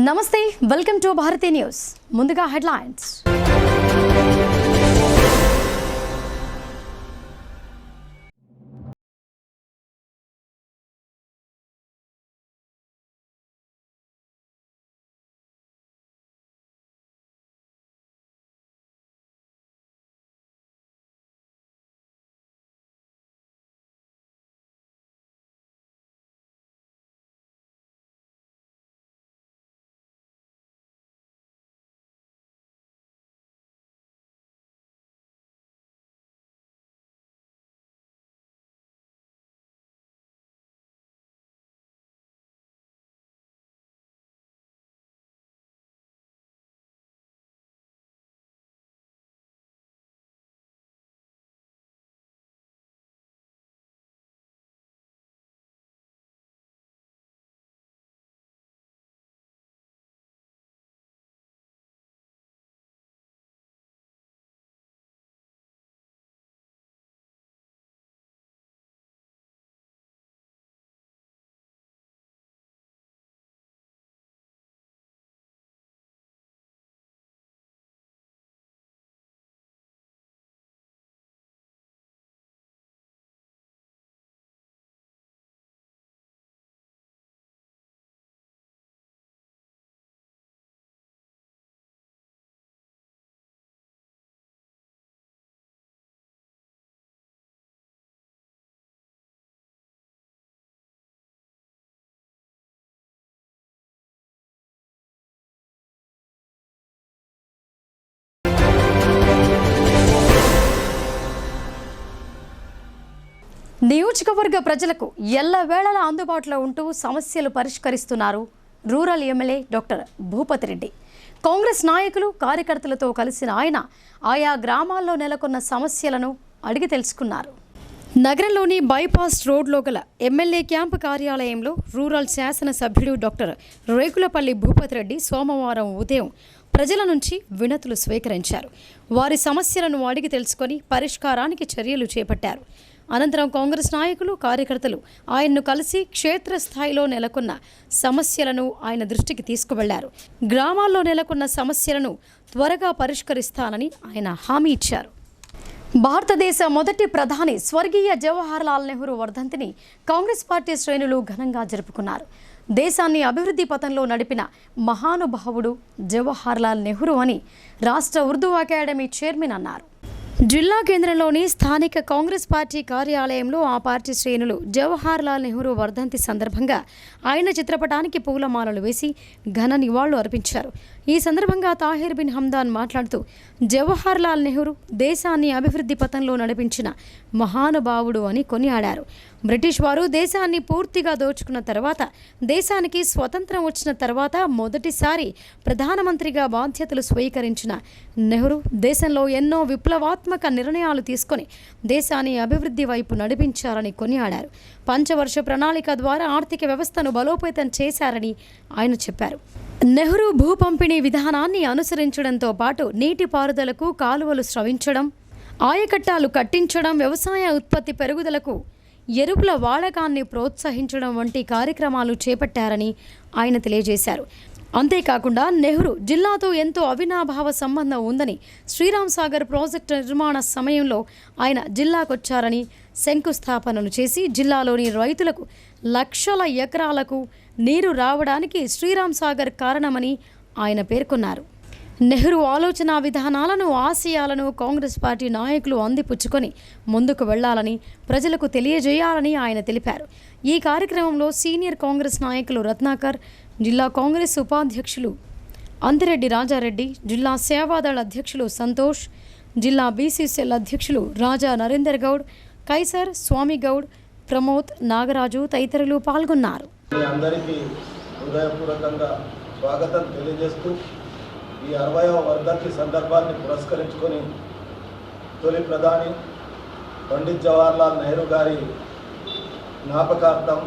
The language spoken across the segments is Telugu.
నమస్తే, వెల్కమ్ టు భారతీ న్యూస్. ముందుగా హెడ్లైన్స్. నియోజకవర్గ ప్రజలకు ఎల్లవేళలా అందుబాటులో ఉంటూ సమస్యలు పరిష్కరిస్తున్నారు rural MLA doctor Bhupathi Reddy. Congress నాయకులు కార్యకర్తలతో కలిసిన ఆయన ఆయా గ్రామాల్లో నెలకొన్న సమస్యలను అడిగి తెలుసుకున్నారు. నగరంలోని బైపాస్ రోడ్లో గల ఎమ్మెల్యే క్యాంపు కార్యాలయంలో రూరల్ శాసనసభ్యుడు డాక్టర్ రేకులపల్లి భూపతి రెడ్డి సోమవారం ఉదయం ప్రజల నుంచి వినతులు స్వీకరించారు. వారి సమస్యలను అడిగి తెలుసుకొని పరిష్కారానికి చర్యలు చేపట్టారు. అనంతరం కాంగ్రెస్ నాయకులు కార్యకర్తలు ఆయన్ను కలిసి క్షేత్రస్థాయిలో నెలకొన్న సమస్యలను ఆయన దృష్టికి తీసుకువెళ్లారు. గ్రామాల్లో నెలకొన్న సమస్యలను త్వరగా పరిష్కరిస్తానని ఆయన హామీ ఇచ్చారు. భారతదేశ మొదటి ప్రధాని స్వర్గీయ జవహర్ లాల్ నెహ్రూ వర్ధంతిని కాంగ్రెస్ పార్టీ శ్రేణులు ఘనంగా జరుపుకున్నారు. దేశాన్ని అభివృద్ధి పథంలో నడిపిన మహానుభావుడు జవహర్ లాల్ నెహ్రూ అని రాష్ట్ర ఉర్దూ అకాడమీ చైర్మన్ అన్నారు. జిల్లా కేంద్రంలోని స్థానిక కాంగ్రెస్ పార్టీ కార్యాలయంలో ఆ పార్టీ శ్రేణులు జవహర్ లాల్ నెహ్రూ వర్ధంతి సందర్భంగా ఆయన చిత్రపటానికి పూలమాలలు వేసి ఘన నివాళులు అర్పించారు. ఈ సందర్భంగా తాహిర్ బిన్ హమ్దాన్ మాట్లాడుతూ జవహర్ లాల్ నెహ్రూ దేశాన్ని అభివృద్ధి పథంలో నడిపించిన మహానుభావుడు అని కొనియాడారు. బ్రిటిష్ వారు దేశాన్ని పూర్తిగా దోచుకున్న తర్వాత దేశానికి స్వతంత్రం వచ్చిన తర్వాత మొదటిసారి ప్రధానమంత్రిగా బాధ్యతలు స్వీకరించిన నెహ్రూ దేశంలో ఎన్నో విప్లవాత్మక నిర్ణయాలు తీసుకొని దేశాన్ని అభివృద్ధి వైపు నడిపించారని కొనియాడారు. పంచవర్ష ప్రణాళిక ద్వారా ఆర్థిక వ్యవస్థను బలోపేతం చేశారని ఆయన చెప్పారు. నెహ్రూ భూ పంపిణీ విధానాన్ని అనుసరించడంతో పాటు నీటిపారుదలకు కాలువలు స్రవించడం, ఆయకట్టాలు కట్టించడం, వ్యవసాయ ఉత్పత్తి పెరుగుదలకు ఎరువుల వాడకాన్ని ప్రోత్సహించడం వంటి కార్యక్రమాలు చేపట్టారని ఆయన తెలియజేశారు. అంతేకాకుండా నెహ్రూ జిల్లాతో ఎంతో అవినాభావ సంబంధం ఉందని, శ్రీరామ్ సాగర్ ప్రాజెక్టు నిర్మాణ సమయంలో ఆయన జిల్లాకొచ్చారని, శంకుస్థాపనలు చేసి జిల్లాలోని రైతులకు లక్షల ఎకరాలకు నీరు రావడానికి శ్రీరామ్ సాగర్ కారణమని ఆయన పేర్కొన్నారు. నెహ్రూ ఆలోచన విధానాలను, ఆశయాలను కాంగ్రెస్ పార్టీ నాయకులు అందిపుచ్చుకొని ముందుకు వెళ్లాలని, ప్రజలకు తెలియజేయాలని ఆయన తెలిపారు. ఈ కార్యక్రమంలో సీనియర్ కాంగ్రెస్ నాయకులు రత్నాకర్, జిల్లా కాంగ్రెస్ ఉపాధ్యక్షులు అంతిరెడ్డి రాజారెడ్డి, జిల్లా సేవాదళ అధ్యక్షులు సంతోష్, జిల్లా బీసీసీఎల్ అధ్యక్షులు రాజా నరేందర్ గౌడ్, కైసర్ స్వామి గౌడ్, ప్రమోద్, నాగరాజు తదితరులు పాల్గొన్నారు. అందరికీ హృదయపూర్వకంగా స్వాగతం తెలియజేస్తూ ఈ 60వ వర్ధంతి సందర్భాన్ని పురస్కరించుకొని తొలి ప్రధాని పండిత్ జవహర్ లాల్ నెహ్రూ గారి జ్ఞాపకార్థం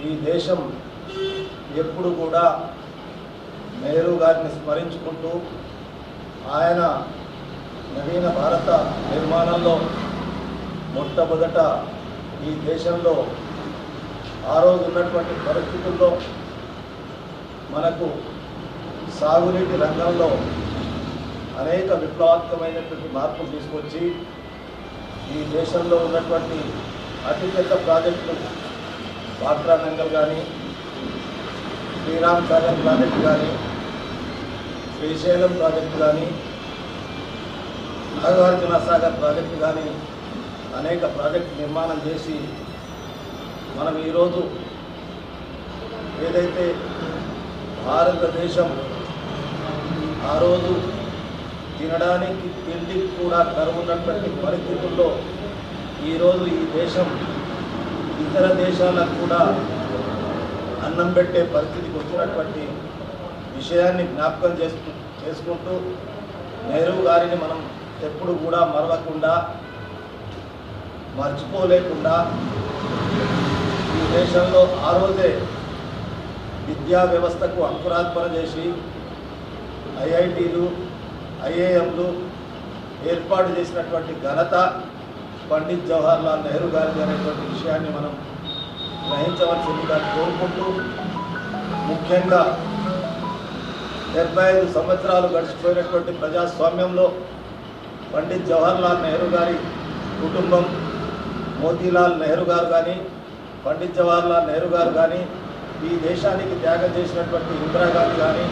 ఈ దేశం ఎప్పుడు కూడా నెహ్రూ గారిని స్మరించుకుంటూ ఆయన నవీన భారత నిర్మాణంలో మొట్టమొదట ఈ దేశంలో ఆ రోజు ఉన్నటువంటి పరిస్థితుల్లో మనకు సాగునీటి రంగంలో అనేక విప్లవాత్మకమైనటువంటి మార్పులు తీసుకొచ్చి ఈ దేశంలో ఉన్నటువంటి అతిపెద్ద ప్రాజెక్టులు వాట్రా నంగల్ కానీ, శ్రీరామ్ సాగర్ ప్రాజెక్టు కానీ, శ్రీశైలం ప్రాజెక్టు కానీ, నాగార్జున సాగర్ ప్రాజెక్టు కానీ అనేక ప్రాజెక్టు నిర్మాణం చేసి మనం ఈరోజు ఏదైతే భారతదేశం ఆ రోజు తినడానికి తిండికి కూడా కరువున్నటువంటి పరిస్థితుల్లో ఈరోజు ఈ దేశం ఇతర దేశాలకు కూడా అన్నం పెట్టే పరిస్థితికి వచ్చినటువంటి విషయాన్ని జ్ఞాపకం చేసుకుంటూ నెహ్రూ గారిని మనం ఎప్పుడు కూడా మరవకుండా, మర్చిపోలేకుండా ఈ దేశంలో ఆ రోజే విద్యా వ్యవస్థకు అంకురార్పణ చేసి ఐఐటీలు, ఐఏఎంలు ఏర్పాటు చేసినటువంటి ఘనత పండిత్ జవహర్లాల్ నెహ్రూ గారిది అనేటువంటి విషయాన్ని మనం గ్రహించవలసిందిగా కోరుకుంటూ, ముఖ్యంగా 75 సంవత్సరాలు గడిచిపోయినటువంటి ప్రజాస్వామ్యంలో పండిత్ జవహర్లాల్ నెహ్రూ గారి కుటుంబం, మోతీలాల్ నెహ్రూ గారు కానీ, పండిత్ జవహర్లాల్ నెహ్రూ గారు కానీ, ఈ దేశానికి త్యాగం చేసినటువంటి ఇందిరాగాంధీ కానీ,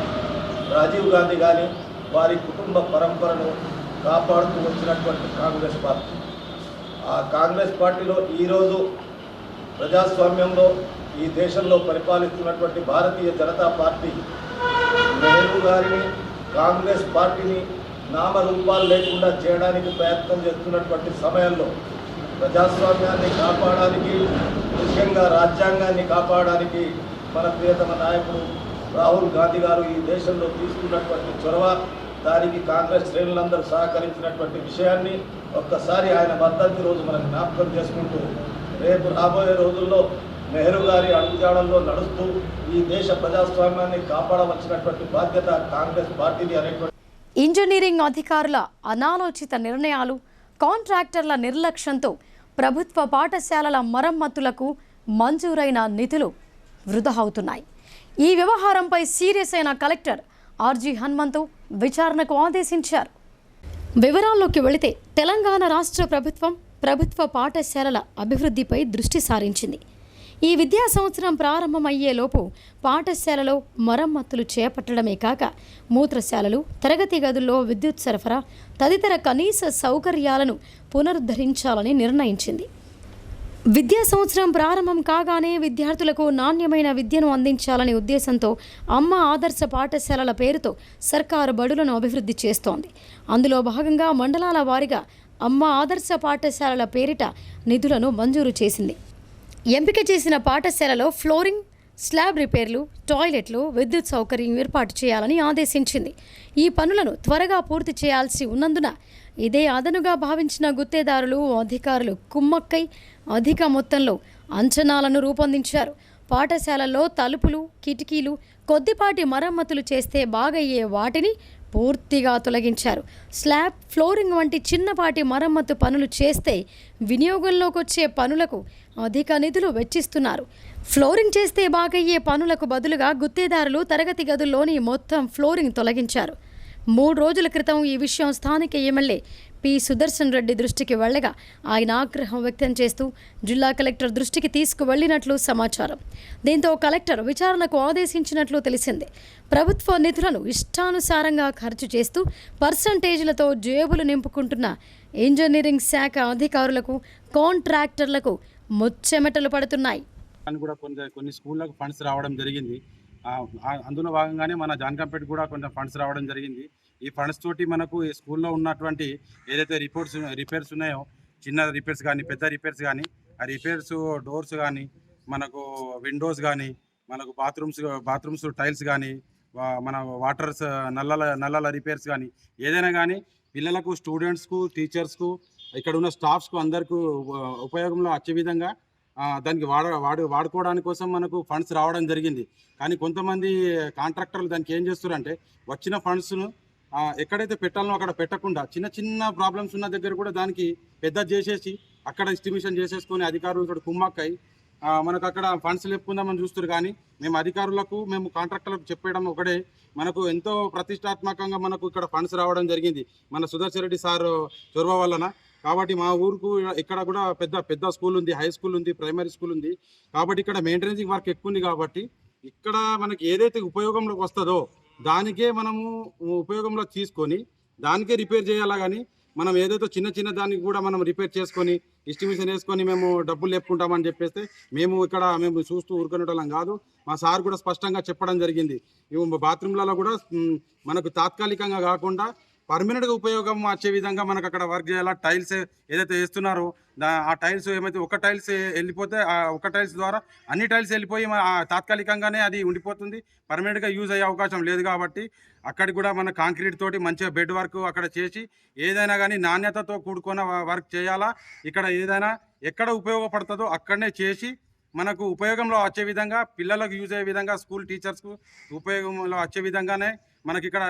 రాజీవ్ గాంధీ కానీ వారి కుటుంబ పరంపరను కాపాడుతూ వచ్చినటువంటి కాంగ్రెస్ పార్టీ. ఆ కాంగ్రెస్ పార్టీలో ఈరోజు ప్రజాస్వామ్యంలో ఈ దేశంలో పరిపాలిస్తున్నటువంటి భారతీయ జనతా పార్టీ నెహ్రూ గారిని, కాంగ్రెస్ పార్టీని నామరూపాలు లేకుండా చేయడానికి ప్రయత్నం చేస్తున్నటువంటి సమయంలో ప్రజాస్వామ్యాన్ని కాపాడడానికి, ముఖ్యంగా రాజ్యాంగాన్ని కాపాడడానికి మన ప్రియతమ నాయకుడు రాహుల్ గాంధీ గారు ఈ దేశంలో తీసుకున్నటువంటి చొరవ, దానికి కాంగ్రెస్ శ్రేణులందరూ సహకరించినటువంటి విషయాన్ని ఒక్కసారి ఆయన వర్ధంతి రోజు మనం జ్ఞాపకం చేసుకుంటూ, రేపు రాబోయే రోజుల్లో నెహ్రూ గారి అడుగుజాడల్లో నడుస్తూ ఈ దేశ ప్రజాస్వామ్యాన్ని కాపాడవలసినటువంటి బాధ్యత కాంగ్రెస్ పార్టీది అనేటువంటి ఇంజనీరింగ్ అధికారుల అనాలోచిత నిర్ణయాలు, కాంట్రాక్టర్ల నిర్లక్ష్యంతో ప్రభుత్వ పాఠశాలల మరమ్మతులకు మంజూరైన నిధులు వృధా అవుతున్నాయి. ఈ వ్యవహారంపై సీరియస్ అయిన కలెక్టర్ ఆర్జీ హనుమంతు విచారణకు ఆదేశించారు. వివరాల్లోకి వెళితే తెలంగాణ రాష్ట్ర ప్రభుత్వం ప్రభుత్వ పాఠశాలల అభివృద్ధిపై దృష్టి సారించింది. ఈ విద్యా సంవత్సరం ప్రారంభమయ్యేలోపు పాఠశాలలో మరమ్మతులు చేపట్టడమే కాక మూత్రశాలలు, తరగతి గదుల్లో విద్యుత్ సరఫరా తదితర కనీస సౌకర్యాలను పునరుద్ధరించాలని నిర్ణయించింది. విద్యా సంవత్సరం ప్రారంభం కాగానే విద్యార్థులకు నాణ్యమైన విద్యను అందించాలనే ఉద్దేశంతో అమ్మ ఆదర్శ పాఠశాలల పేరుతో సర్కారు బడులను అభివృద్ధి చేస్తోంది. అందులో భాగంగా మండలాల వారీగా అమ్మ ఆదర్శ పాఠశాలల పేరిట నిధులను మంజూరు చేసింది. ఎంపిక చేసిన పాఠశాలలో ఫ్లోరింగ్, స్లాబ్ రిపేర్లు, టాయిలెట్లు, విద్యుత్ సౌకర్యం ఏర్పాటు చేయాలని ఆదేశించింది. ఈ పనులను త్వరగా పూర్తి చేయాల్సి ఉన్నందున ఇదే అదనుగా భావించిన గుత్తేదారులు, అధికారులు కుమ్మక్కై అధిక మొత్తంలో అంచనాలను రూపొందించారు. పాఠశాలల్లో తలుపులు, కిటికీలు కొద్దిపాటి మరమ్మతులు చేస్తే బాగయ్యే వాటిని పూర్తిగా తొలగించారు. స్లాబ్, ఫ్లోరింగ్ వంటి చిన్నపాటి మరమ్మతు పనులు చేస్తే వినియోగంలోకి వచ్చే పనులకు అధిక నిధులు వెచ్చిస్తున్నారు. ఫ్లోరింగ్ చేస్తే బాగయ్యే పనులకు బదులుగా గుత్తేదారులు తరగతి గదుల్లోని మొత్తం ఫ్లోరింగ్ తొలగించారు. 3 రోజుల క్రితం ఈ విషయం స్థానిక ఎమ్మెల్యే పి సుదర్శన్ రెడ్డి దృష్టికి వెళ్లగా ఆయన ఆగ్రహం వ్యక్తం చేస్తూ జిల్లా కలెక్టర్ దృష్టికి తీసుకువెళ్లినట్లు సమాచారం. దీంతో కలెక్టర్ విచారణకు ఆదేశించినట్లు తెలిసింది. ప్రభుత్వ నిధులను ఇష్టానుసారంగా ఖర్చు చేస్తూ పర్సంటేజీలతో జేబులు నింపుకుంటున్న ఇంజనీరింగ్ శాఖ అధికారులకు, కాంట్రాక్టర్లకు ముచ్చెమటలు పడుతున్నాయి. కూడా కొన్ని స్కూళ్ళకు ఫండ్స్ రావడం జరిగింది. అందులో భాగంగానే మన జాన్కంపేట కూడా కొంచెం ఫండ్స్ రావడం జరిగింది. ఈ ఫండ్స్ తోటి మనకు ఈ స్కూల్లో ఉన్నటువంటి ఏదైతే రిపేర్స్ ఉన్నాయో, చిన్న రిపేర్స్ కానీ పెద్ద రిపేర్స్ కానీ, ఆ రిపేర్స్ డోర్స్ కానీ, మనకు విండోస్ కానీ, మనకు బాత్రూమ్స్ టైల్స్ కానీ, మన వాటర్స్ నల్లల రిపేర్స్ కానీ, ఏదైనా కానీ పిల్లలకు, స్టూడెంట్స్కు, టీచర్స్కు, ఇక్కడ ఉన్న స్టాఫ్స్కు అందరికీ ఉపయోగంలో వచ్చే విధంగా దానికి వాడుకోవడానికి కోసం మనకు ఫండ్స్ రావడం జరిగింది. కానీ కొంతమంది కాంట్రాక్టర్లు దానికి ఏం చేస్తారంటే వచ్చిన ఫండ్స్ను ఎక్కడైతే పెట్టాలనో అక్కడ పెట్టకుండా చిన్న చిన్న ప్రాబ్లమ్స్ ఉన్న దగ్గర కూడా దానికి పెద్ద చేసేసి అక్కడ ఎస్టిమేషన్ చేసేసుకొని అధికారులతో కుమ్మక్కై మనకు అక్కడ ఫండ్స్ లేపుకుందామని చూస్తారు. కానీ మేము అధికారులకు మేము కాంట్రాక్టర్లకు చెప్పడం ఒకటే, మనకు ఎంతో ప్రతిష్టాత్మకంగా మనకు ఇక్కడ ఫండ్స్ రావడం జరిగింది మన సుదర్శన్ రెడ్డి సార్ చొరవ వలన. కాబట్టి మా ఊరుకు ఇక్కడ కూడా పెద్ద స్కూల్ ఉంది, హై స్కూల్ ఉంది, ప్రైమరీ స్కూల్ ఉంది. కాబట్టి ఇక్కడ మెయింటెనెన్సింగ్ వర్క్ ఎక్కువ ఉంది. కాబట్టి ఇక్కడ మనకి ఏదైతే ఉపయోగంలోకి వస్తుందో దానికే మనము ఉపయోగంలో తీసుకొని దానికే రిపేర్ చేయాలా. కానీ మనం ఏదైతే చిన్న దానికి కూడా మనం రిపేర్ చేసుకొని ఎస్టిమేషన్ వేసుకొని మేము డబ్బులు లేపుకుంటామని చెప్పేస్తే మేము చూస్తూ ఊరుకునేటోళ్ళం కాదు. మా సార్ కూడా స్పష్టంగా చెప్పడం జరిగింది. బాత్రూమ్లలో కూడా మనకు తాత్కాలికంగా కాకుండా పర్మనెంట్గా ఉపయోగం వచ్చే విధంగా మనకు అక్కడ వర్క్ చేయాలా. టైల్స్ ఏదైతే వేస్తున్నారో ఆ టైల్స్ ఏమైతే ఒక టైల్స్ వెళ్ళిపోతే ఆ ఒక టైల్స్ ద్వారా అన్ని టైల్స్ వెళ్ళిపోయి తాత్కాలికంగానే అది ఉండిపోతుంది, పర్మనెంట్గా యూజ్ అయ్యే అవకాశం లేదు. కాబట్టి అక్కడికి కూడా మన కాంక్రీట్ తోటి మంచిగా బెడ్ వర్క్ అక్కడ చేసి ఏదైనా కానీ నాణ్యతతో కూడుకున్న వర్క్ చేయాలా. ఇక్కడ ఏదైనా ఎక్కడ ఉపయోగపడుతుందో అక్కడనే చేసి మనకు ఉపయోగంలో వచ్చే విధంగా, పిల్లలకు యూజ్ అయ్యే విధంగా, స్కూల్ టీచర్స్కు ఉపయోగంలో వచ్చే విధంగానే మనకి ఇక్కడ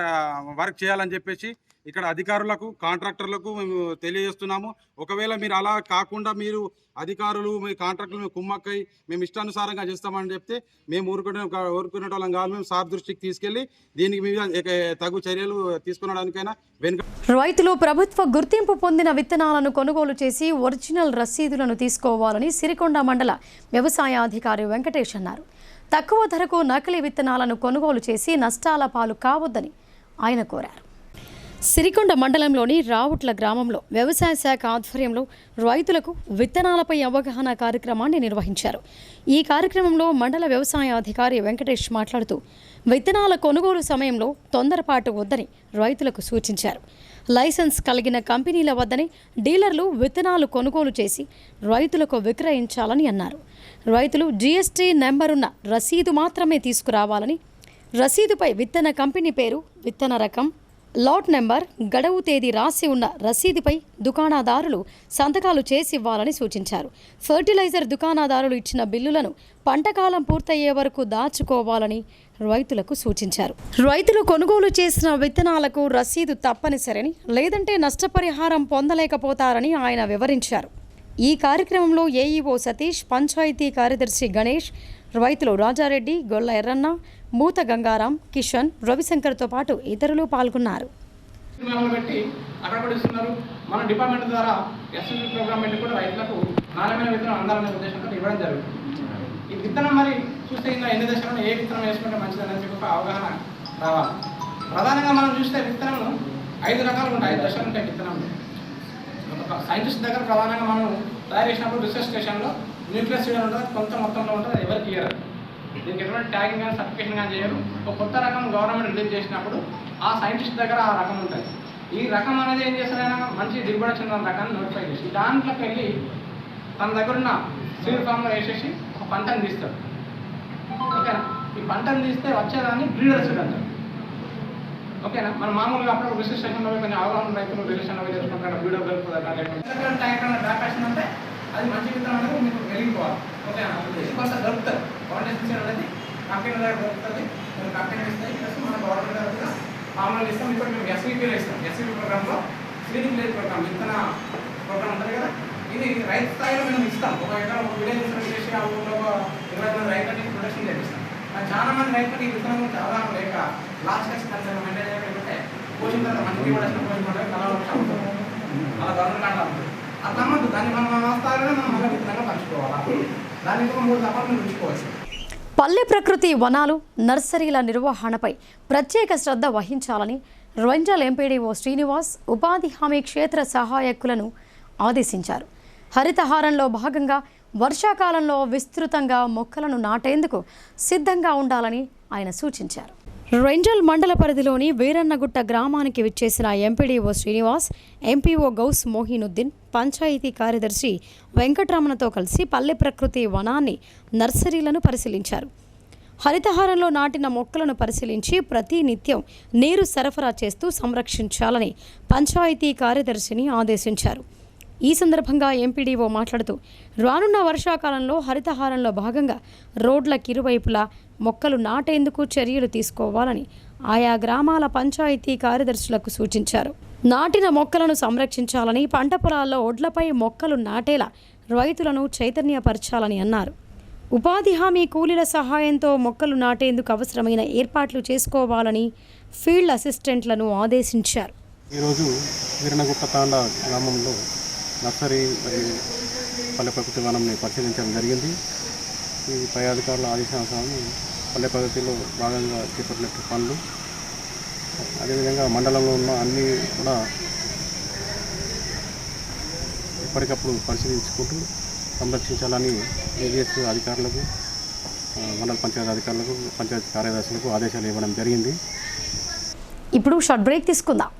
వర్క్ చేయాలని చెప్పేసి ఇక్కడ అధికారులకు కాంట్రాక్టర్లకు మేము తెలియజేస్తున్నాము. ఒకవేళ మీరు అలా కాకుండా మీరు అధికారులు మీ కాంట్రాక్టర్లు కుమ్మక్కై మేము ఇష్టానుసారంగా చేస్తామని చెప్తే మేము ఊరుకునేటోళ్ళం కాదు. మేము సార్ దృష్టికి తీసుకెళ్లి దీనికి మీద తగు చర్యలు తీసుకునడానికైనా వెనుక. రైతులు ప్రభుత్వ గుర్తింపు పొందిన విత్తనాలను కొనుగోలు చేసి ఒరిజినల్ రసీదులను తీసుకోవాలని సిరికొండ మండల వ్యవసాయాధికారి వెంకటేష్ అన్నారు. తక్కువ ధరకు నకిలీ విత్తనాలను కొనుగోలు చేసి నష్టాల పాలు కావద్దని ఆయన కోరారు. సిరికొండ మండలంలోని రావుట్ల గ్రామంలో వ్యవసాయ శాఖ ఆధ్వర్యంలో రైతులకు విత్తనాలపై అవగాహన కార్యక్రమాన్ని నిర్వహించారు. ఈ కార్యక్రమంలో మండల వ్యవసాయ అధికారి వెంకటేష్ మాట్లాడుతూ విత్తనాల కొనుగోలు సమయంలో తొందరపాటు వద్దని రైతులకు సూచించారు. లైసెన్స్ కలిగిన కంపెనీల వద్దనే డీలర్లు విత్తనాలు కొనుగోలు చేసి రైతులకు విక్రయించాలని అన్నారు. రైతులు జీఎస్టీ నెంబరున్న రసీదు మాత్రమే తీసుకురావాలని, రసీదుపై విత్తన కంపెనీ పేరు, విత్తన రకం, లాట్ నెంబర్, గడువు తేదీ రాసి ఉన్న రసీదుపై దుకాణదారులు సంతకాలు చేసి ఇవ్వాలని సూచించారు. ఫర్టిలైజర్ దుకాణదారులు ఇచ్చిన బిల్లులను పంటకాలం పూర్తయ్యే వరకు దాచుకోవాలని రైతులకు సూచించారు. రైతులు కొనుగోలు చేసిన విత్తనాలకు రసీదు తప్పనిసరని, లేదంటే నష్టపరిహారం పొందలేకపోతారని ఆయన వివరించారు. ఈ కార్యక్రమంలో ఏఈఓ సతీష్, పంచాయతీ కార్యదర్శి గణేష్, రైతులు రాజారెడ్డి, గొల్ల ఎర్రన్న, మూత గంగారాం, కిషన్, రవిశంకర్తో పాటు ఇతరులు పాల్గొన్నారు. మన డిపార్ట్మెంట్ ద్వారా ఎస్ఎస్బి ప్రోగ్రామ్ పెట్టి కూడా రైతులకు నాణ్యమైన విత్తనం అందాలనే ఉద్దేశంతో ఇవ్వడం జరుగుతుంది. ఈ విత్తనం మరి చూస్తే ఇంకా ఎన్ని దశలను ఏ విత్తనం వేసుకుంటే మంచిదని చెప్పి ఒక అవగాహన రావాలి. ప్రధానంగా మనం చూస్తే విత్తనం 5 రకాలు ఉంటాయి, 5 దశలు ఉంటాయి విత్తనంలో. ఒక సైంటిస్ట్ దగ్గర ప్రధానంగా మనం తయారు చేసినప్పుడు రీసెర్చ్ స్టేషన్లో న్యూక్లియస్ సీడ్ ఉంటుంది, కొంత మొత్తంలో ఉంటుంది, అది ఎవరికి ఇయ్యరు. దీనికి ఎటువంటి ట్యాగింగ్ కానీ సర్టిఫికేషన్ కానీ చేయరు. ఒక కొత్త రకం గవర్నమెంట్ రిలీజ్ చేసినప్పుడు ఆ సైంటిస్ట్ దగ్గర ఆ రకం ఉంటుంది. ఈ రకం అనేది ఏం చేస్తారైనా మంచి దిగుబడి వచ్చిన రకాన్ని నోటిఫై చేసి దాంట్లోకి వెళ్ళి తన దగ్గర ఉన్న సీడ్ ఫామ్లో వేసేసి ఒక పంటను తీస్తాడు. ఓకేనా? ఈ పంటను తీస్తే వచ్చేదాన్ని బ్రీడర్ సీడ్ అంటారు. ఓకేనా? మనం మామూలుగా అప్పుడు రిజిస్ట్రేషన్ స్టేషన్లో కొంచెం అవగాహన రైతులు రిజిస్ట్రేషన్లో చేసుకుంటారు, బ్రీడర్ దొరుకుతుంది. డ్రాకాషన్ అంటే అది మంచి విత్తనం అనేది మీకు వెలిగిపోవాలి. ఓకేనా? కొంత దొరుకుతుంది. ఫౌండేషన్ సీడ్ అనేది కంపెనీ దగ్గర దొరుకుతుంది, మీరు కంపెనీ ఇస్తాయి, ప్లస్ మన గవర్నమెంట్ దగ్గర కూడా మామూలుగా ఇస్తాం. ఇప్పుడు మేము ఎస్వీపీలో ఇస్తాం. ఎస్వీపీ ప్రోగ్రామ్లో సీడింగ్ లేదు ప్రోగ్రామ్, విత్తన ప్రోగ్రామ్ ఉంటుంది కదా, ఇది రైతు స్థాయిలో మేము ఇస్తాం. ఒక విలేజ్ చేసి ఆ ఊళ్ళో 20 మంది రైతులకి ప్రొడక్షన్ చేపిస్తాం. కానీ చాలా మంది రైతులకి ఈ విత్తనం గురించి అవగాహన లేక లాస్ట్ కన్సర్న్ మెయింటైన్ చేయకపోతే పోషిన తర్వాత మంచి దిగుబడి పోషించుకుంటే కళ అమ్ముతుంది, అలా గవర్నమెంట్ కాంట అమ్ముతుంది. అట్లా అమ్మద్దు. దాన్ని మనం స్థాయిలోనే మనం మళ్ళీ విత్తనంగా పంచుకోవాలి. దానికి ఒక 3 దఫాలు ఉంచుకోవచ్చు. పల్లె ప్రకృతి వనాలు, నర్సరీల నిర్వహణపై ప్రత్యేక శ్రద్ధ వహించాలని రెంజల్ ఎంపీడీఓ శ్రీనివాస్ ఉపాధి హామీ క్షేత్ర సహాయకులను ఆదేశించారు. హరితహారంలో భాగంగా వర్షాకాలంలో విస్తృతంగా మొక్కలను నాటేందుకు సిద్ధంగా ఉండాలని ఆయన సూచించారు. రెంజల్ మండల పరిధిలోని వీరన్నగుట్ట గ్రామానికి విచ్చేసిన ఎంపీడీఓ శ్రీనివాస్, ఎంపీఓ గౌస్ మోహినుద్దీన్, పంచాయతీ కార్యదర్శి వెంకటరమణతో కలిసి పల్లె ప్రకృతి వనాన్ని, నర్సరీలను పరిశీలించారు. హరితహారంలో నాటిన మొక్కలను పరిశీలించి ప్రతి నిత్యం నీరు సరఫరా చేస్తూ సంరక్షించాలని పంచాయతీ కార్యదర్శిని ఆదేశించారు. ఈ సందర్భంగా ఎంపీడీఓ మాట్లాడుతూ రానున్న వర్షాకాలంలో హరితహారంలో భాగంగా రోడ్లకు ఇరువైపులా మొక్కలు నాటేందుకు చర్యలు తీసుకోవాలని ఆయా గ్రామాల పంచాయతీ కార్యదర్శులకు సూచించారు. నాటిన మొక్కలను సంరక్షించాలని, పంట పొలాల్లో ఒడ్లపై మొక్కలు నాటేలా రైతులను చైతన్యపరచాలని అన్నారు. ఉపాధి హామీ కూలీల సహాయంతో మొక్కలు నాటేందుకు అవసరమైన ఏర్పాట్లు చేసుకోవాలని ఫీల్డ్ అసిస్టెంట్లను ఆదేశించారు. ఈరోజు వీరనగుట్ట తాండా గ్రామంలో నర్సరీ మరియు పల్లె ప్రకృతి వనంని పరిశీలించడం జరిగింది. ఈ పై అధికారుల ఆదేశానుసారం పల్లె ప్రగతిలో భాగంగా చేపట్టినట్టు పనులు, అదేవిధంగా మండలంలో ఉన్న అన్నీ కూడా ఎప్పటికప్పుడు పరిశీలించుకుంటూ సంరక్షించాలని ఏజీఎస్ అధికారులకు, మండల పంచాయతీ అధికారులకు, పంచాయతీ కార్యదర్శులకు ఆదేశాలు ఇవ్వడం జరిగింది. ఇప్పుడు షార్ట్ బ్రేక్ తీసుకుందాం.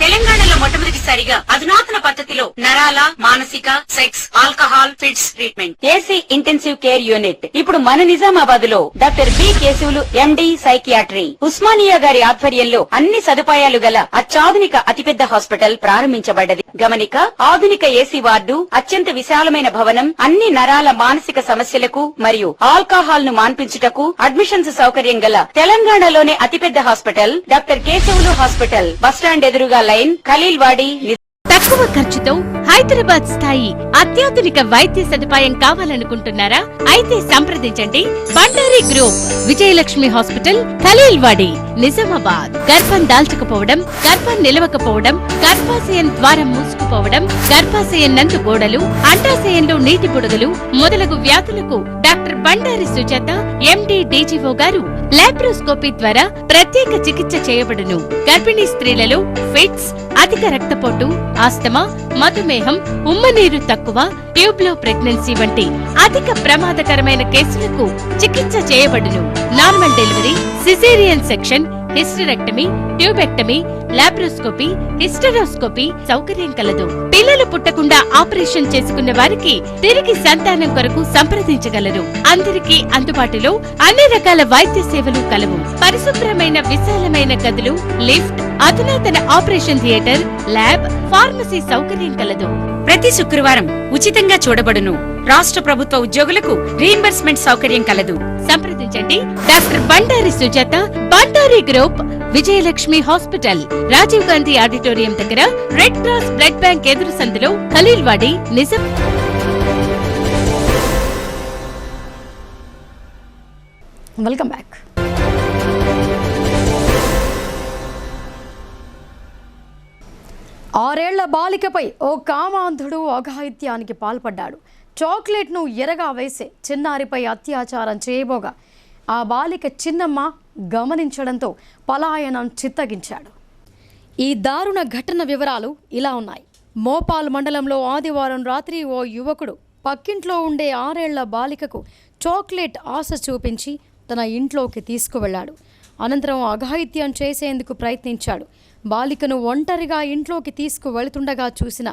తెలంగాణలో మొట్టమొదటిసారిగా అధునాతన పద్ధతిలో నరాల, మానసిక, sex, alcohol, fits treatment, AC intensive care unit ఇప్పుడు మన నిజామాబాద్ లో doctor B Keshavulu MD psychiatry, Osmania గారి ఆధ్వర్యంలో అన్ని సదుపాయాలు గల అత్యాధునిక అతిపెద్ద హాస్పిటల్ ప్రారంభించబడ్డది. గమనిక, ఆధునిక ఏసీ వార్డు, అత్యంత విశాలమైన భవనం, అన్ని నరాల మానసిక సమస్యలకు మరియు ఆల్కహాల్ ను మాన్పించుటకు అడ్మిషన్స్ సౌకర్యం గల తెలంగాణలోనే అతిపెద్ద hospital doctor Keshavulu hospital, bus stand ఎదురుగా లైన్, ఖలీల్వాడి. తక్కువ ఖర్చుతో హైదరాబాద్ స్థాయి అత్యాధునిక వైద్య సదుపాయం కావాలనుకుంటున్నారా? అయితే సంప్రదించండి బండారి గ్రూప్, విజయలక్ష్మి హాస్పిటల్, ఖలీల్వాడి, నిజామాబాద్. గర్భం దాల్చకపోవడం, గర్భం నిలవకపోవడం, గర్భాశయం ద్వారం మూసుకుపోవడం, గర్భాశయం నందు గోడలు, అండాశయంలో నీటి బుడగలు మొదలగు వ్యాధులకు డాక్టర్ బండారి సుజాత ఎండి డీజీఓ గారు లాప్రోస్కోపీ ద్వారా ప్రత్యేక చికిత్స చేయబడును. గర్భిణీ స్త్రీలలో ఫిట్స్, అధిక రక్తపోటు, ఆస్తమా, మధుమేహం, ఉమ్మనీరు తక్కువ, ట్యూబ్లో ప్రెగ్నెన్సీ వంటి అధిక ప్రమాదకరమైన కేసులకు చికిత్స చేయబడును. Normal delivery, caesarean section, hysterectomy, tubectomy, laparoscopy, hysteroscopy సౌకర్యం కలదు. పిల్లలు పుట్టకుండా ఆపరేషన్ చేసుకున్న వారికి తిరిగి సంతానం కొరకు సంప్రదించగలరు. అందరికీ అందుబాటులో అన్ని రకాల వైద్య సేవలు కలవు. పరిశుభ్రమైన విశాలమైన గదులు, లిఫ్ట్, అధునాతన ఆపరేషన్ థియేటర్, ల్యాబ్, ఫార్మసీ సౌకర్యం కలదు. ప్రతి శుక్రవారం ఉచితంగా చూడబడును. రాష్ట్ర ప్రభుత్వ ఉద్యోగులకు రీయింబర్స్మెంట్ సౌకర్యం కలదు. సంప్రదించండి doctor Bandari Sujatha, Bandari group, Vijayalakshmi hospital, Rajiv Gandhi auditorium దగ్గర, రెడ్ క్రాస్ బ్లడ్ బ్యాంక్ ఎదురు సందులో, ఖలీల్వాడి, నిజాం. Welcome back. ఆరేళ్ల బాలికపై ఓ కామాంధుడు అఘాయిత్యానికి పాల్పడ్డాడు. చాక్లెట్ను ఎరగా వేసే చిన్నారిపై అత్యాచారం చేయబోగా ఆ బాలిక చిన్నమ్మ గమనించడంతో పలాయనం చిత్తగించాడు. ఈ దారుణ ఘటన వివరాలు ఇలా ఉన్నాయి. మోపాల్ మండలంలో ఆదివారం రాత్రి ఓ యువకుడు పక్కింట్లో ఉండే 6 ఏళ్ల బాలికకు చాక్లెట్ ఆశ చూపించి తన ఇంట్లోకి తీసుకువెళ్లాడు. అనంతరం అఘాయిత్యం చేసేందుకు ప్రయత్నించాడు. బాలికను ఒంటరిగా ఇంట్లోకి తీసుకువెళ్తుండగా చూసిన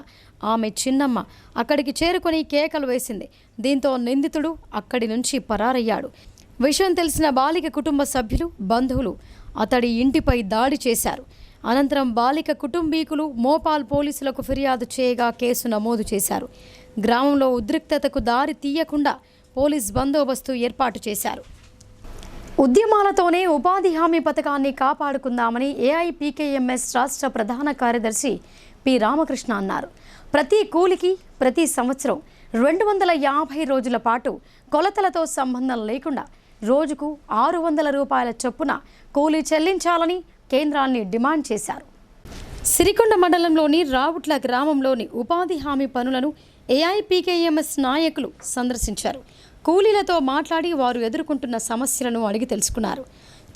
ఆమె చిన్నమ్మ అక్కడికి చేరుకొని కేకలు వేసింది. దీంతో నిందితుడు అక్కడి నుంచి పరారయ్యాడు. విషయం తెలిసిన బాలిక కుటుంబ సభ్యులు, బంధువులు అతడి ఇంటిపై దాడి చేశారు. అనంతరం బాలిక కుటుంబీకులు మోపాల్ పోలీసులకు ఫిర్యాదు చేయగా కేసు నమోదు చేశారు. గ్రామంలో ఉద్రిక్తతకు దారి తీయకుండా పోలీస్ బందోబస్తు ఏర్పాటు చేశారు. ఉద్యమాలతోనే ఉపాధి హామీ పథకాన్ని కాపాడుకుందామని ఏఐపీకేఎంఎస్ రాష్ట్ర ప్రధాన కార్యదర్శి పి రామకృష్ణ అన్నారు. ప్రతి కూలికి ప్రతి సంవత్సరం 250 రోజుల పాటు కొలతలతో సంబంధం లేకుండా రోజుకు 600 రూపాయల చొప్పున కూలీ చెల్లించాలని కేంద్రాన్ని డిమాండ్ చేశారు. సిరికొండ మండలంలోని రావుట్ల గ్రామంలోని ఉపాధి హామీ పనులను ఏఐపీకేఎంఎస్ నాయకులు సందర్శించారు. కూలీలతో మాట్లాడి వారు ఎదుర్కొంటున్న సమస్యలను అడిగి తెలుసుకున్నారు.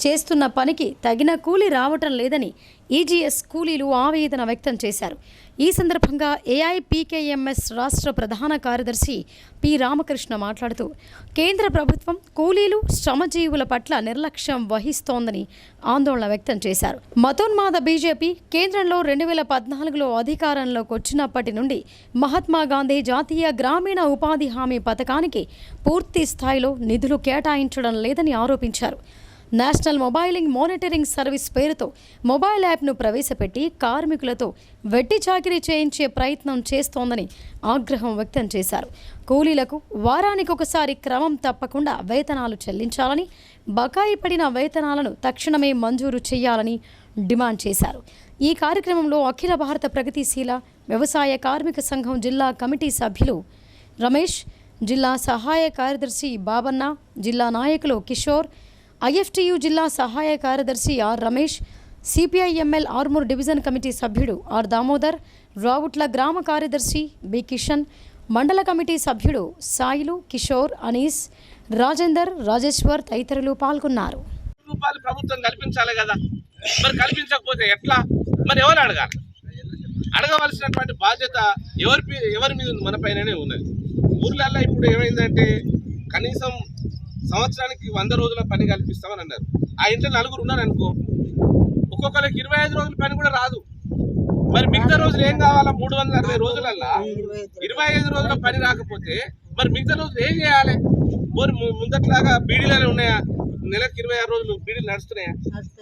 చేస్తున్న పనికి తగిన కూలీ రావటం లేదని ఈజీఎస్ కూలీలు ఆవేదన వ్యక్తం చేశారు. ఈ సందర్భంగా ఏఐపీకేఎంఎస్ రాష్ట్ర ప్రధాన కార్యదర్శి పి రామకృష్ణ మాట్లాడుతూ కేంద్ర ప్రభుత్వం కూలీలు, శ్రమజీవుల పట్ల నిర్లక్ష్యం వహిస్తోందని ఆందోళన వ్యక్తం చేశారు. మతోన్మాద బీజేపీ కేంద్రంలో 2014లో అధికారంలోకి వచ్చినప్పటి నుండి మహాత్మా గాంధీ జాతీయ గ్రామీణ ఉపాధి హామీ పథకానికి పూర్తి స్థాయిలో నిధులు కేటాయించడం లేదని ఆరోపించారు. నేషనల్ మొబైలింగ్ మానిటరింగ్ సర్వీస్ పేరుతో మొబైల్ యాప్ను ప్రవేశపెట్టి కార్మికులతో వెట్టి చాకిరీ చేయించే ప్రయత్నం చేస్తోందని ఆగ్రహం వ్యక్తం చేశారు. కూలీలకు వారానికి ఒకసారి క్రమం తప్పకుండా వేతనాలు చెల్లించాలని, బకాయి పడిన వేతనాలను తక్షణమే మంజూరు చేయాలని డిమాండ్ చేశారు. ఈ కార్యక్రమంలో అఖిల భారత ప్రగతిశీల వ్యవసాయ కార్మిక సంఘం జిల్లా కమిటీ సభ్యులు రమేష్, జిల్లా సహాయ కార్యదర్శి బాబన్న, జిల్లా నాయకులు కిషోర్, ఐఎఫ్టియు జిల్లా సహాయ కార్యదర్శి R Ramesh, CPIML Armoor division committee సభ్యుడు ఆర్ దామోదర్, రావుట్ల గ్రామ కార్యదర్శి బి కిషన్, మండల కమిటీ సభ్యుడు సాయిలు, కిషోర్, అనీస్, రాజేందర్, రాజేశ్వర్ తదితరులు పాల్గొన్నారు. రూపాయలు ప్రభుత్వం కల్పించాలి కదా, మరి కల్పించకపోతే ఎట్లా? మరి ఎవరు అడగాలి? అడగవలసినటువంటి బాధ్యత ఎవరి మీద ఉంది? మన పైననే ఉన్నది. ఊర్లల్లో ఇప్పుడు ఏమైందంటే కనీసం సంవత్సరానికి 100 రోజుల పని కల్పిస్తామని అన్నారు. ఆ ఇంట్లో 4 ఉన్నారు అనుకో, ఒక్కొక్కరికి 25 రోజుల పని కూడా రాదు. మరి మిగతా రోజులు ఏం కావాలా? 360 రోజులల్లా 25 రోజుల పని రాకపోతే మరి మిగతా రోజులు ఏం చేయాలి? ముందట్లాగా బీడీలనే ఉన్నాయా? నెలకు 26 రోజులు బీడీలు నడుస్తున్నాయా?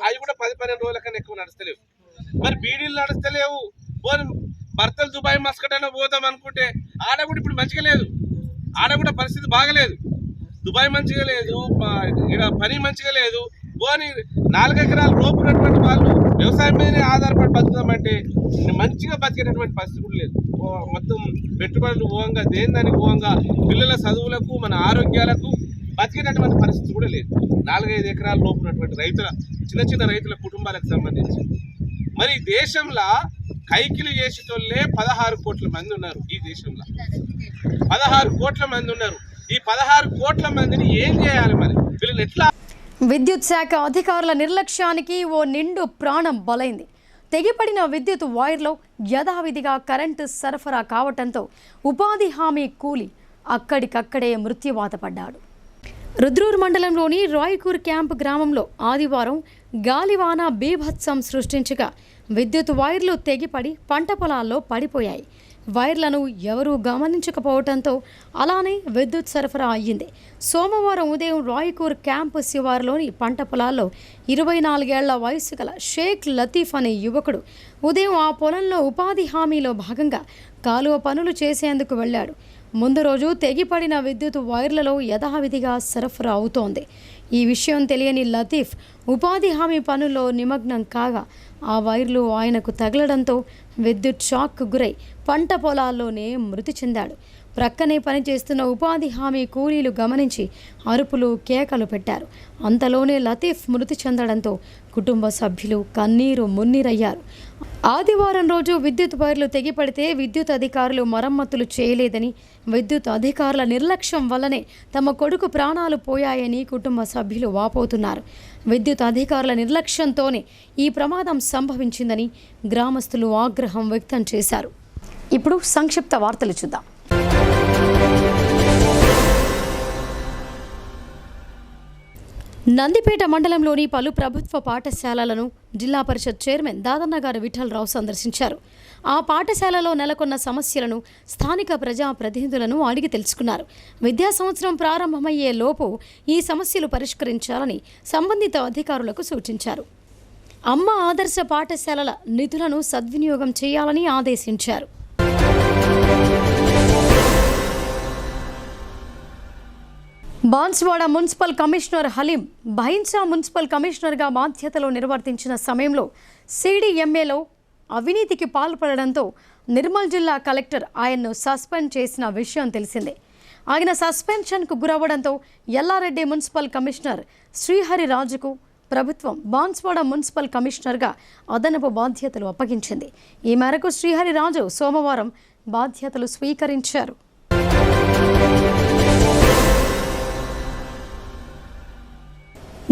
అవి కూడా 10-12 రోజుల కన్నా ఎక్కువ నడుస్తలేవు. మరి బీడీలు నడుస్తలేవు. భర్తలు దుబాయ్ మస్కట్ అయినా పోదాం అనుకుంటే ఆడ కూడా ఇప్పుడు మంచిగా లేదు. ఆడ కూడా పరిస్థితి బాగలేదు. దుబాయ్ మంచిగా లేదు, ఇక్కడ పని మంచిగా లేదు. పోని 4 ఎకరాల లోపు ఉన్నటువంటి వాళ్ళు వ్యవసాయం మీదనే ఆధారపడి బతుకుతామంటే మంచిగా బతికేటటువంటి పరిస్థితి కూడా లేదు. మొత్తం పెట్టుబడులు పోవంగా, దేని పోవంగా, పిల్లల చదువులకు, మన ఆరోగ్యాలకు బతికేటటువంటి పరిస్థితి కూడా లేదు. 4-5 ఎకరాల లోపు ఉన్నటువంటి రైతుల, చిన్న రైతుల కుటుంబాలకు సంబంధించి మరి దేశంలో కైకిలు చేసేటోళ్ళే 16 కోట్ల మంది ఉన్నారు. ఈ దేశంలో 16 కోట్ల మంది ఉన్నారు. ఈ 16 కోట్ల మందిని ఏం చేయాలి? మరి వీళ్ళని ఎట్లా? విద్యుత్ శాఖ అధికారుల నిర్లక్ష్యానికి ఓ నిండు ప్రాణం బలైంది. తెగిపడిన విద్యుత్ వైర్లో యథావిధిగా కరెంటు సరఫరా కావటంతో ఉపాధి హామీ కూలి అక్కడికక్కడే మృత్యువాత పడ్డాడు. రుద్రూర్ మండలంలోని రాయ్కూర్ క్యాంప్ గ్రామంలో ఆదివారం గాలివాన బీభత్సం సృష్టించగా విద్యుత్ వైర్లు తెగిపడి పంట పొలాల్లో పడిపోయాయి. వైర్లను ఎవరూ గమనించకపోవడంతో అలానే విద్యుత్ సరఫరా అయ్యింది. సోమవారం ఉదయం రాయ్కూర్ క్యాంపు శివారులోని పంట పొలాల్లో 24 ఏళ్ల వయసు గల షేక్ లతీఫ్ అనే యువకుడు ఉదయం ఆ పొలంలో ఉపాధి హామీలో భాగంగా కాలువ పనులు చేసేందుకు వెళ్ళాడు. ముందు రోజు తెగిపడిన విద్యుత్ వైర్లలో యథావిధిగా సరఫరా అవుతోంది. ఈ విషయం తెలియని లతీఫ్ ఉపాధి హామీ పనుల్లో నిమగ్నం కాగా ఆ వైర్లు ఆయనకు తగలడంతో విద్యుత్ షాక్కు గురై పంట పొలాల్లోనే మృతి చెందాడు. ప్రక్కనే పనిచేస్తున్న ఉపాధి హామీ కూలీలు గమనించి అరుపులు, కేకలు పెట్టారు. అంతలోనే లతీఫ్ మృతి చెందడంతో కుటుంబ సభ్యులు కన్నీరు మున్నీరయ్యారు. ఆదివారం రోజు విద్యుత్ వైర్లు తెగిపడితే విద్యుత్ అధికారులు మరమ్మతులు చేయలేదని, విద్యుత్ అధికారుల నిర్లక్ష్యం వల్లనే తమ కొడుకు ప్రాణాలు పోయాయని కుటుంబ సభ్యులు వాపోతున్నారు. విద్యుత్ అధికారుల నిర్లక్ష్యంతోనే ఈ ప్రమాదం సంభవించిందని గ్రామస్తులు ఆగ్రహం వ్యక్తం చేశారు. ఇప్పుడు సంక్షిప్త వార్తలు చూద్దాం. నందిపేట మండలంలోని పలు ప్రభుత్వ పాఠశాలలను జిల్లా పరిషత్ చైర్మన్ దాదన్న గారు విఠలరావు సందర్శించారు. ఆ పాఠశాలలో నెలకొన్న సమస్యలను స్థానిక ప్రజాప్రతినిధులను అడిగి తెలుసుకున్నారు. విద్యా సంవత్సరం ప్రారంభమయ్యే లోపు ఈ సమస్యలు పరిష్కరించాలని సంబంధిత అధికారులకు సూచించారు. అమ్మ ఆదర్శ పాఠశాలల నిధులను సద్వినియోగం చేయాలని ఆదేశించారు. Banswada municipal commissioner Haleem Bhainsa municipal కమిషనర్గా బాధ్యతలు నిర్వర్తించిన సమయంలో సిడిఎంఏలో అవినీతికి పాల్పడడంతో నిర్మల్ జిల్లా కలెక్టర్ ఆయన్ను సస్పెండ్ చేసిన విషయం తెలిసిందే. ఆయన సస్పెన్షన్కు గురవ్వడంతో ఎల్లారెడ్డి మున్సిపల్ కమిషనర్ శ్రీహరిరాజుకు ప్రభుత్వం బాన్స్వాడ మున్సిపల్ కమిషనర్గా అదనపు బాధ్యతలు అప్పగించింది. ఈ మేరకు శ్రీహరిరాజు సోమవారం బాధ్యతలు స్వీకరించారు.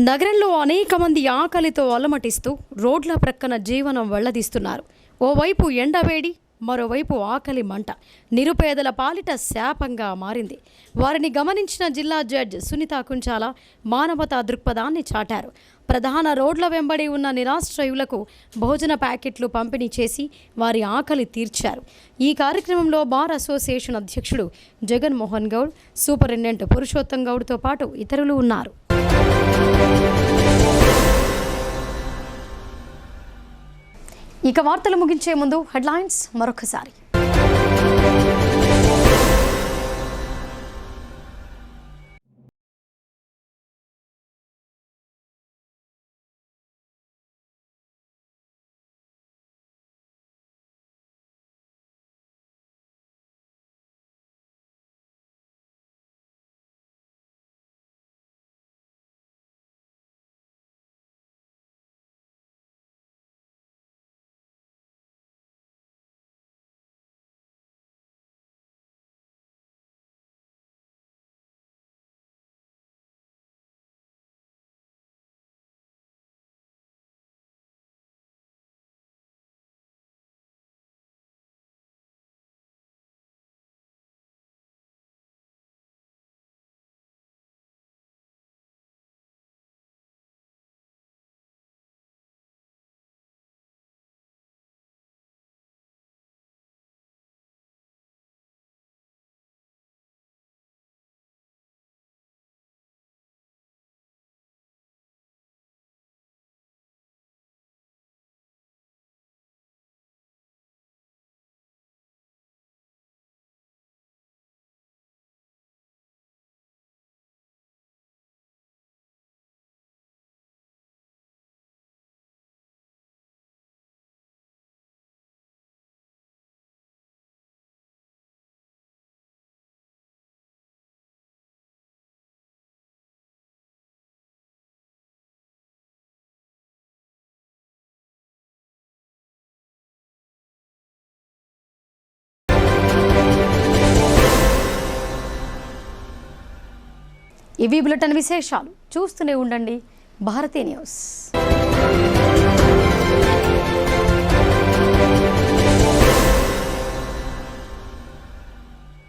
నగరంలో అనేక మంది ఆకలితో అలమటిస్తూ రోడ్ల ప్రక్కన జీవనం వెళ్లదీస్తున్నారు. ఓవైపు ఎండవేడి, మరోవైపు ఆకలి మంట నిరుపేదల పాలిట శాపంగా మారింది. వారిని గమనించిన జిల్లా జడ్జి సునీత కుంచాల మానవతా దృక్పథాన్ని చాటారు. ప్రధాన రోడ్ల వెంబడి ఉన్న నిరాశ్రయులకు భోజన ప్యాకెట్లు పంపిణీ చేసి వారి ఆకలి తీర్చారు. ఈ కార్యక్రమంలో బార్ అసోసియేషన్ అధ్యక్షుడు జగన్మోహన్ గౌడ్, సూపరింటెండెంట్ పురుషోత్తం గౌడ్తో పాటు ఇతరులు ఉన్నారు. ఇక వార్తలు ముగించే ముందు హెడ్లైన్స్ మరొకసారి. ఇవి బులెటిన్ విశేషాలు. చూస్తూనే ఉండండి భారతీ న్యూస్.